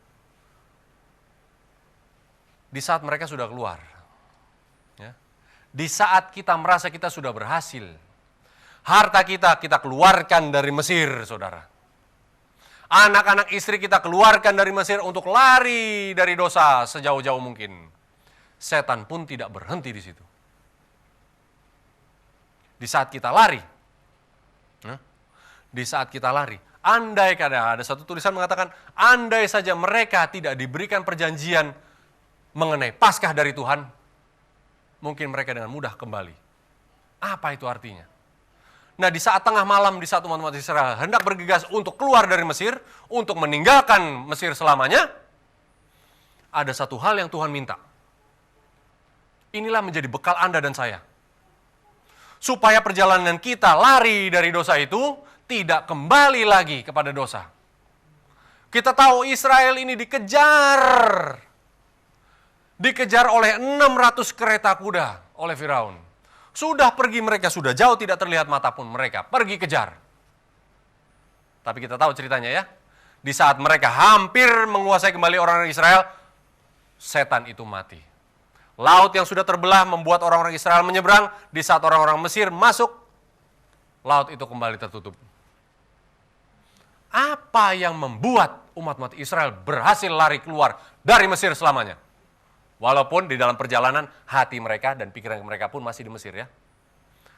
di saat mereka sudah keluar, ya, di saat kita merasa kita sudah berhasil, harta kita keluarkan dari Mesir, saudara. Anak-anak istri kita keluarkan dari Mesir untuk lari dari dosa sejauh-jauh mungkin. Setan pun tidak berhenti di situ. Di saat kita lari, andai ada satu tulisan mengatakan, andai saja mereka tidak diberikan perjanjian mengenai Paskah dari Tuhan, mungkin mereka dengan mudah kembali. Apa itu artinya? Nah, di saat tengah malam, di saat umat-umat Israel hendak bergegas untuk keluar dari Mesir, untuk meninggalkan Mesir selamanya, ada satu hal yang Tuhan minta. Inilah menjadi bekal Anda dan saya. Supaya perjalanan kita lari dari dosa itu tidak kembali lagi kepada dosa. Kita tahu Israel ini dikejar oleh 600 kereta kuda oleh Firaun. Sudah pergi mereka, sudah jauh tidak terlihat mata pun mereka pergi kejar. Tapi kita tahu ceritanya ya. Di saat mereka hampir menguasai kembali orang-orang Israel, setan itu mati. Laut yang sudah terbelah membuat orang-orang Israel menyeberang. Di saat orang-orang Mesir masuk, laut itu kembali tertutup. Apa yang membuat umat-umat Israel berhasil lari keluar dari Mesir selamanya? Walaupun di dalam perjalanan hati mereka dan pikiran mereka pun masih di Mesir ya.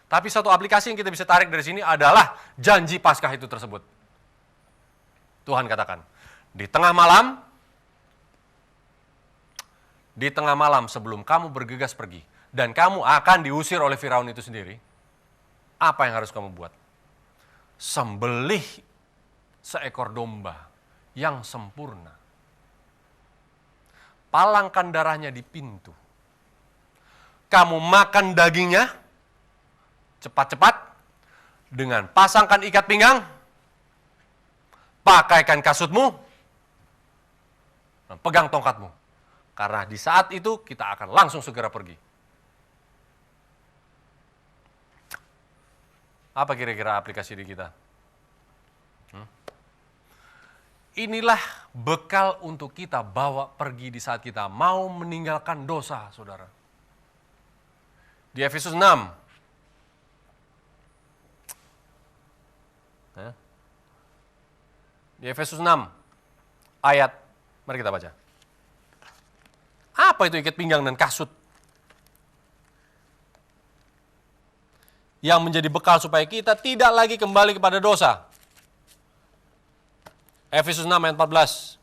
Tapi satu aplikasi yang kita bisa tarik dari sini adalah janji Paskah itu tersebut. Tuhan katakan, di tengah malam sebelum kamu bergegas pergi dan kamu akan diusir oleh Firaun itu sendiri, apa yang harus kamu buat? Sembelih seekor domba yang sempurna. Palangkan darahnya di pintu. Kamu makan dagingnya cepat-cepat dengan pasangkan ikat pinggang, pakaikan kasutmu, dan pegang tongkatmu. Karena di saat itu kita akan langsung segera pergi. Apa kira-kira aplikasi di kita? Inilah bekal untuk kita bawa pergi di saat kita mau meninggalkan dosa, saudara. Di Efesus 6. Di Efesus 6 ayat, mari kita baca. Apa itu ikat pinggang dan kasut? Yang menjadi bekal supaya kita tidak lagi kembali kepada dosa. Efesus 6 ayat 14.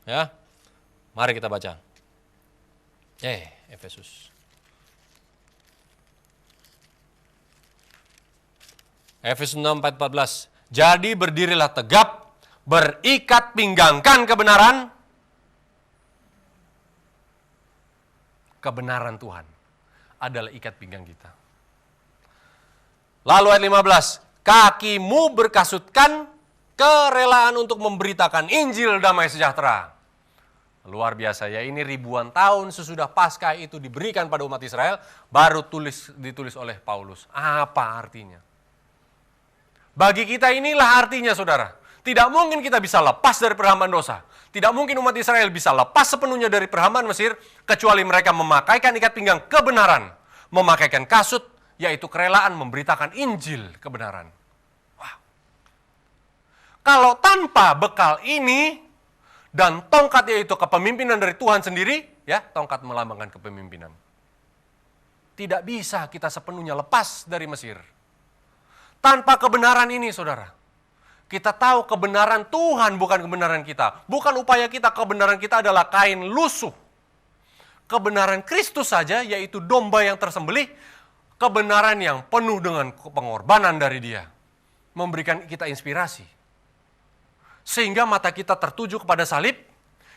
Ya. Mari kita baca. Efesus. Efesus 6 ayat 14. Jadi berdirilah tegap, berikat pinggangkan kebenaran. Kebenaran Tuhan adalah ikat pinggang kita. Lalu ayat 15. Kakimu berkasutkan kerelaan untuk memberitakan Injil damai sejahtera. Luar biasa ya, ini ribuan tahun sesudah Paskah itu diberikan pada umat Israel, baru ditulis oleh Paulus. Apa artinya? Bagi kita inilah artinya, saudara. Tidak mungkin kita bisa lepas dari perhambaan dosa. Tidak mungkin umat Israel bisa lepas sepenuhnya dari perhambaan Mesir, kecuali mereka memakaikan ikat pinggang kebenaran, memakaikan kasut, yaitu kerelaan memberitakan Injil kebenaran. Wow. Kalau tanpa bekal ini, Dan tongkat yaitu kepemimpinan dari Tuhan sendiri, ya, tongkat melambangkan kepemimpinan. Tidak bisa kita sepenuhnya lepas dari Mesir. Tanpa kebenaran ini, saudara, kita tahu kebenaran Tuhan bukan kebenaran kita. Bukan upaya kita, kebenaran kita adalah kain lusuh. Kebenaran Kristus saja, yaitu domba yang tersembelih, kebenaran yang penuh dengan pengorbanan dari Dia, memberikan kita inspirasi. Sehingga mata kita tertuju kepada salib,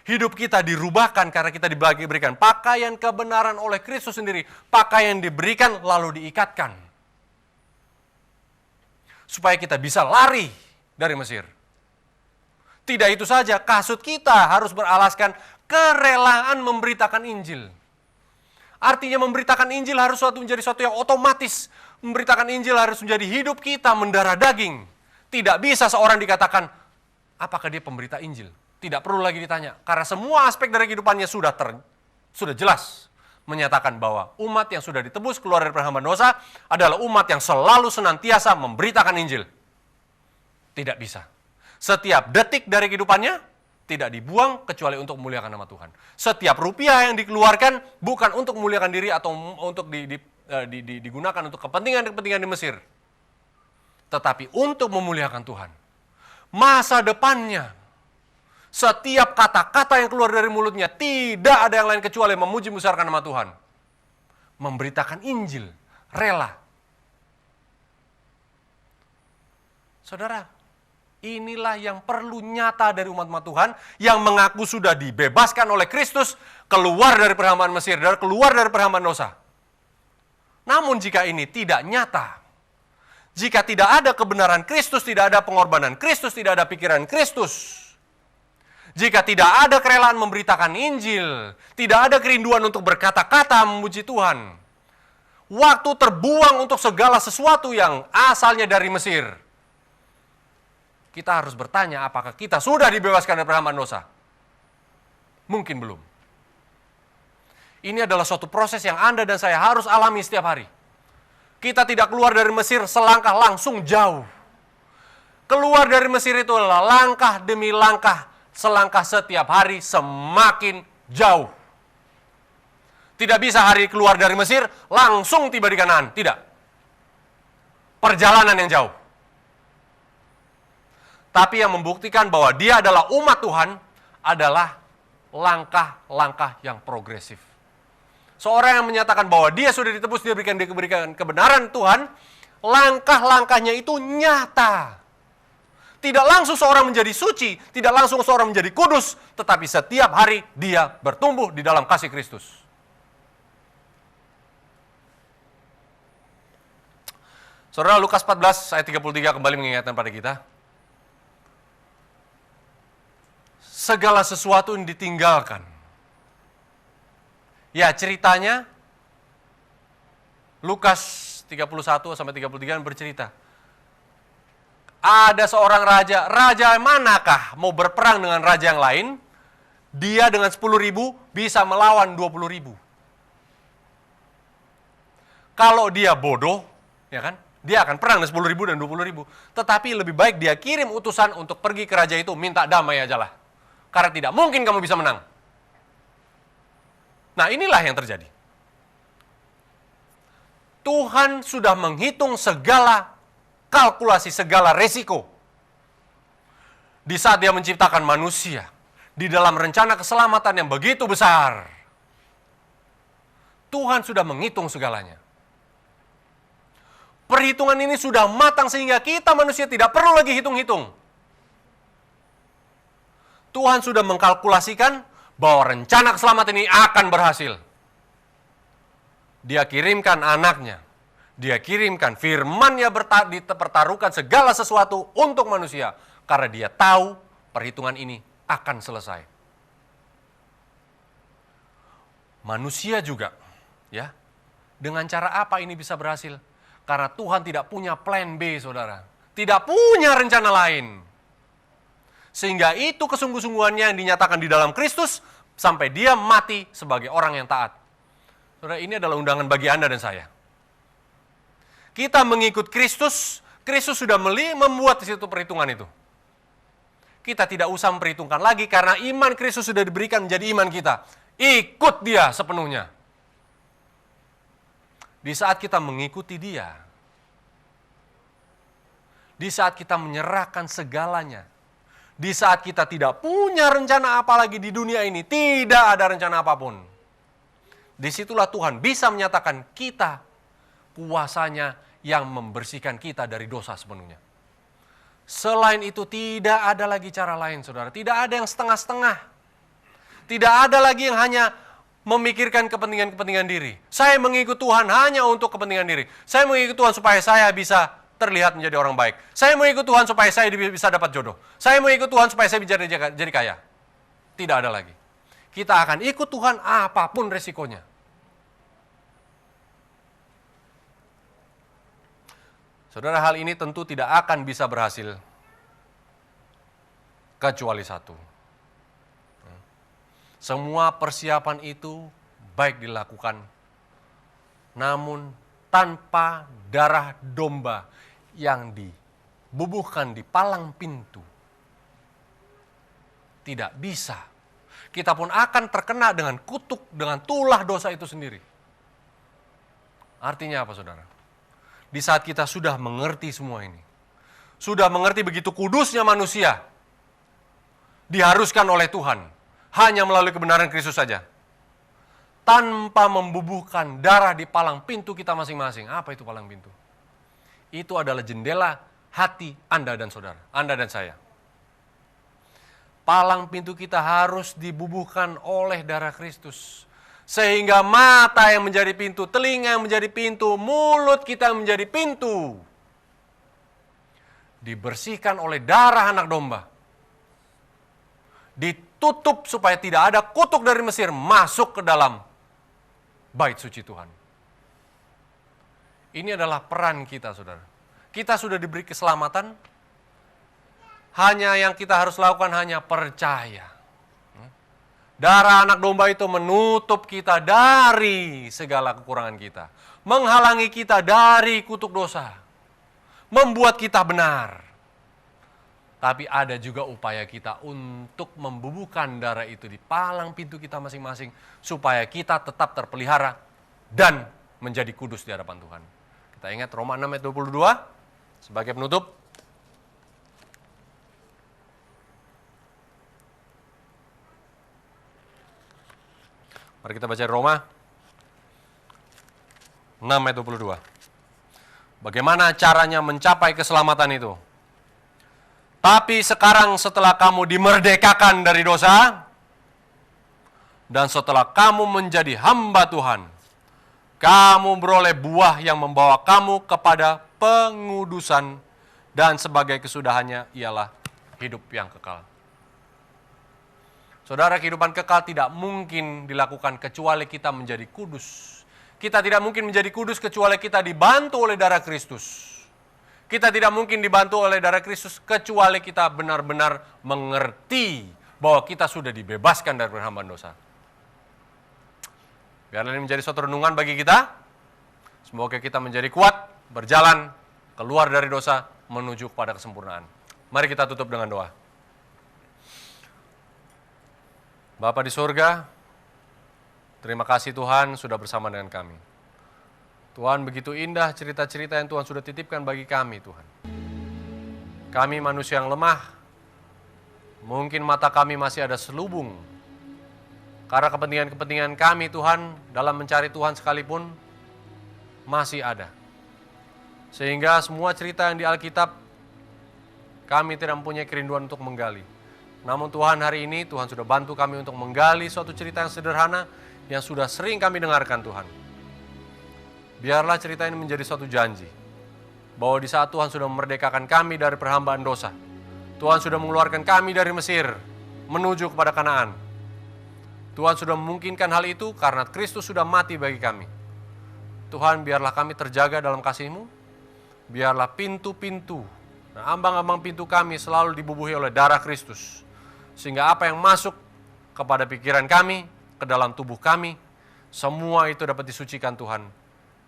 hidup kita dirubahkan karena kita diberikan pakaian kebenaran oleh Kristus sendiri. Pakaian diberikan lalu diikatkan. Supaya kita bisa lari dari Mesir. Tidak itu saja, kasut kita harus beralaskan kerelaan memberitakan Injil. Artinya memberitakan Injil harus menjadi suatu yang otomatis. Memberitakan Injil harus menjadi hidup kita mendarah daging. Tidak bisa seorang dikatakan, apakah dia pemberita Injil? Tidak perlu lagi ditanya. Karena semua aspek dari kehidupannya sudah jelas menyatakan bahwa umat yang sudah ditebus keluar dari perhambaan dosa adalah umat yang selalu senantiasa memberitakan Injil. Tidak bisa. Setiap detik dari kehidupannya tidak dibuang kecuali untuk memuliakan nama Tuhan. Setiap rupiah yang dikeluarkan bukan untuk memuliakan diri atau untuk digunakan untuk kepentingan-kepentingan di Mesir. Tetapi untuk memuliakan Tuhan. Masa depannya, setiap kata-kata yang keluar dari mulutnya tidak ada yang lain kecuali memuji membesarkan nama Tuhan. Memberitakan Injil, rela. Saudara, inilah yang perlu nyata dari umat-umat Tuhan yang mengaku sudah dibebaskan oleh Kristus, keluar dari perhambaan Mesir, keluar dari perhambaan dosa. Namun jika ini tidak nyata, jika tidak ada kebenaran Kristus, tidak ada pengorbanan Kristus, tidak ada pikiran Kristus, jika tidak ada kerelaan memberitakan Injil, tidak ada kerinduan untuk berkata-kata memuji Tuhan, waktu terbuang untuk segala sesuatu yang asalnya dari Mesir, kita harus bertanya apakah kita sudah dibebaskan dari perhambaan dosa? Mungkin belum. Ini adalah suatu proses yang Anda dan saya harus alami setiap hari. Kita tidak keluar dari Mesir selangkah langsung jauh. Keluar dari Mesir itu adalah langkah demi langkah, selangkah setiap hari semakin jauh. Tidak bisa hari keluar dari Mesir langsung tiba di Kanaan, tidak. Perjalanan yang jauh. Tapi yang membuktikan bahwa dia adalah umat Tuhan adalah langkah-langkah yang progresif. Seorang yang menyatakan bahwa dia sudah ditebus, dia berikan kebenaran Tuhan, langkah-langkahnya itu nyata. Tidak langsung seorang menjadi suci, tidak langsung seorang menjadi kudus, tetapi setiap hari dia bertumbuh di dalam kasih Kristus. Saudara, Lukas 14 ayat 33 kembali mengingatkan pada kita. Segala sesuatu yang ditinggalkan. Ya, ceritanya Lukas 31 sampai 33 bercerita. Ada seorang raja manakah mau berperang dengan raja yang lain? Dia dengan 10.000 bisa melawan 20.000. Kalau dia bodoh, ya kan? Dia akan perang dengan 10.000 dan 20.000. Tetapi lebih baik dia kirim utusan untuk pergi ke raja itu, minta damai aja lah. Karena tidak mungkin kamu bisa menang. Nah, inilah yang terjadi. Tuhan sudah menghitung segala kalkulasi, segala resiko. Di saat dia menciptakan manusia, di dalam rencana keselamatan yang begitu besar, Tuhan sudah menghitung segalanya. Perhitungan ini sudah matang sehingga kita manusia tidak perlu lagi hitung-hitung. Tuhan sudah mengkalkulasikan bahwa rencana keselamatan ini akan berhasil. Dia kirimkan anaknya. Dia kirimkan firman-Nya dipertaruhkan segala sesuatu untuk manusia. Karena dia tahu perhitungan ini akan selesai. Manusia juga, ya, dengan cara apa ini bisa berhasil? Karena Tuhan tidak punya plan B, saudara. Tidak punya rencana lain. Sehingga itu kesungguh-sungguhannya yang dinyatakan di dalam Kristus sampai dia mati sebagai orang yang taat. Saudara, ini adalah undangan bagi Anda dan saya. Kita mengikut Kristus, Kristus sudah membuat di situ perhitungan itu. Kita tidak usah memperhitungkan lagi karena iman Kristus sudah diberikan menjadi iman kita. Ikut Dia sepenuhnya. Di saat kita mengikuti Dia, di saat kita menyerahkan segalanya, di saat kita tidak punya rencana apa lagi di dunia ini, tidak ada rencana apapun, disitulah Tuhan bisa menyatakan kita kuasanya yang membersihkan kita dari dosa sepenuhnya. Selain itu tidak ada lagi cara lain, saudara. Tidak ada yang setengah-setengah. Tidak ada lagi yang hanya memikirkan kepentingan-kepentingan diri. Saya mengikut Tuhan hanya untuk kepentingan diri. Saya mengikut Tuhan supaya saya bisa terlihat menjadi orang baik. Saya mengikut Tuhan supaya saya bisa dapat jodoh. Saya mengikut Tuhan supaya saya bisa jadi kaya. Tidak ada lagi. Kita akan ikut Tuhan apapun resikonya. Saudara, hal ini tentu tidak akan bisa berhasil kecuali satu. Semua persiapan itu baik dilakukan, namun tanpa darah domba yang dibubuhkan di palang pintu. Tidak bisa. Kita pun akan terkena dengan kutuk, dengan tulah dosa itu sendiri. Artinya apa, saudara? Di saat kita sudah mengerti semua ini, sudah mengerti begitu kudusnya manusia, diharuskan oleh Tuhan, hanya melalui kebenaran Kristus saja, tanpa membubuhkan darah di palang pintu kita masing-masing. Apa itu palang pintu? Itu adalah jendela hati Anda dan saudara, Anda dan saya. Palang pintu kita harus dibubuhkan oleh darah Kristus. Sehingga mata yang menjadi pintu, telinga yang menjadi pintu, mulut kita yang menjadi pintu. Dibersihkan oleh darah anak domba. Ditutup supaya tidak ada kutuk dari Mesir masuk ke dalam bait suci Tuhan. Ini adalah peran kita, saudara. Kita sudah diberi keselamatan. Hanya yang kita harus lakukan hanya percaya. Darah anak domba itu menutup kita dari segala kekurangan kita. Menghalangi kita dari kutuk dosa. Membuat kita benar. Tapi ada juga upaya kita untuk membubuhkan darah itu di palang pintu kita masing-masing. Supaya kita tetap terpelihara dan menjadi kudus di hadapan Tuhan. Kita ingat Roma 6 ayat 22 sebagai penutup. Mari kita baca Roma 6 ayat 22. Bagaimana caranya mencapai keselamatan itu? Tapi sekarang setelah kamu dimerdekakan dari dosa, dan setelah kamu menjadi hamba Tuhan, kamu beroleh buah yang membawa kamu kepada pengudusan, dan sebagai kesudahannya ialah hidup yang kekal. Saudara, kehidupan kekal tidak mungkin dilakukan kecuali kita menjadi kudus. Kita tidak mungkin menjadi kudus kecuali kita dibantu oleh darah Kristus. Kita tidak mungkin dibantu oleh darah Kristus kecuali kita benar-benar mengerti bahwa kita sudah dibebaskan dari perhambaan dosa. Biarlah ini menjadi suatu renungan bagi kita. Semoga kita menjadi kuat, berjalan, keluar dari dosa, menuju kepada kesempurnaan. Mari kita tutup dengan doa. Bapa di surga, terima kasih Tuhan sudah bersama dengan kami. Tuhan, begitu indah cerita-cerita yang Tuhan sudah titipkan bagi kami, Tuhan. Kami manusia yang lemah, mungkin mata kami masih ada selubung. Karena kepentingan-kepentingan kami, Tuhan, dalam mencari Tuhan sekalipun, masih ada. Sehingga semua cerita yang di Alkitab, kami tidak mempunyai kerinduan untuk menggali. Namun Tuhan, hari ini Tuhan sudah bantu kami untuk menggali suatu cerita yang sederhana yang sudah sering kami dengarkan, Tuhan. Biarlah cerita ini menjadi suatu janji bahwa di saat Tuhan sudah memerdekakan kami dari perhambaan dosa, Tuhan sudah mengeluarkan kami dari Mesir menuju kepada Kanaan. Tuhan sudah memungkinkan hal itu karena Kristus sudah mati bagi kami. Tuhan, biarlah kami terjaga dalam kasih-Mu. Biarlah pintu-pintu, ambang-ambang pintu kami selalu dibubuhi oleh darah Kristus. Sehingga apa yang masuk kepada pikiran kami, ke dalam tubuh kami, semua itu dapat disucikan Tuhan.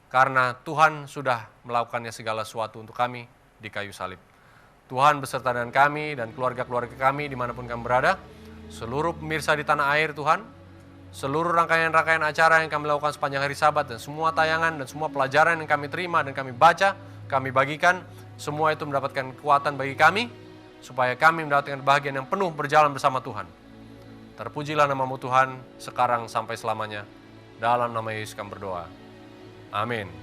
Karena Tuhan sudah melakukannya segala sesuatu untuk kami di kayu salib. Tuhan beserta dengan kami dan keluarga-keluarga kami dimanapun kami berada, seluruh pemirsa di tanah air Tuhan, seluruh rangkaian-rangkaian acara yang kami lakukan sepanjang hari Sabat dan semua tayangan dan semua pelajaran yang kami terima dan kami baca, kami bagikan, semua itu mendapatkan kekuatan bagi kami, supaya kami mendapatkan kebahagiaan yang penuh berjalan bersama Tuhan. Terpujilah nama-Mu Tuhan, sekarang sampai selamanya. Dalam nama Yesus kami berdoa. Amin.